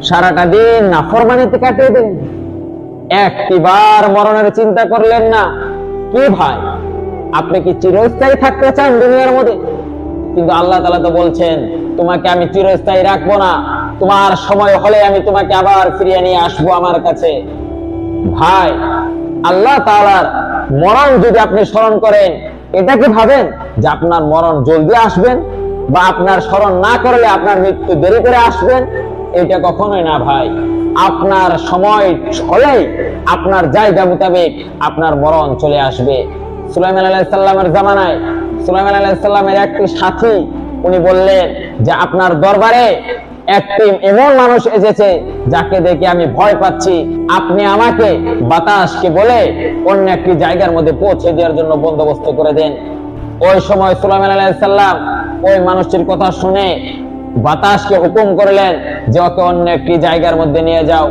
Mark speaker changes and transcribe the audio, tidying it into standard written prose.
Speaker 1: সারাটা দিন নাফরমানিতে কাটিয়ে দিলেন, একটিবার মরণের চিন্তা করলেন না। কি ভাই, আপনি কি চিরস্থায়ী থাকতে চান দুনিয়ার মধ্যে? কিন্তু আল্লাহ তাআলা তো বলছেন, তোমাকে আমি চিরস্থায়ী রাখবো না, তোমার সময় হলে আমি তোমাকে আবার ফিরিয়ে নিয়ে আসবো আমার কাছে। ভাই, আল্লাহ তাআলার মরণ যদি আপনি স্মরণ করেন, এটা কি ভাবেন যে আপনার মরণ জলদি আসবেন, বা আপনার স্মরণ না করলে আপনার মৃত্যু দেরি করে আসবেন? এটা কখনোই না ভাই। আপনার সময় হলেই আপনার জায়গা মোতাবেক আপনার মরণ চলে আসবে। সুলাইমান আলাইহিস সালামের জামানায় সুলাইমান আলাইহিস সালামের একটি সাথী, উনি বললেন যে আপনার দরবারে একটি এমন মানুষ এসেছে যাকে দেখে আমি ভয় পাচ্ছি, আপনি আমাকে বাতাসকে বলে অন্য একটি জায়গার মধ্যে পৌঁছে দেওয়ার জন্য বন্দোবস্ত করে দেন। ওই সময় সুলাইমান আলাইহিস সালাম ওই মানুষটির কথা শুনে বাতাসকে হুকুম করলেন যে ওকে অন্য একটি জায়গার মধ্যে নিয়ে যাও।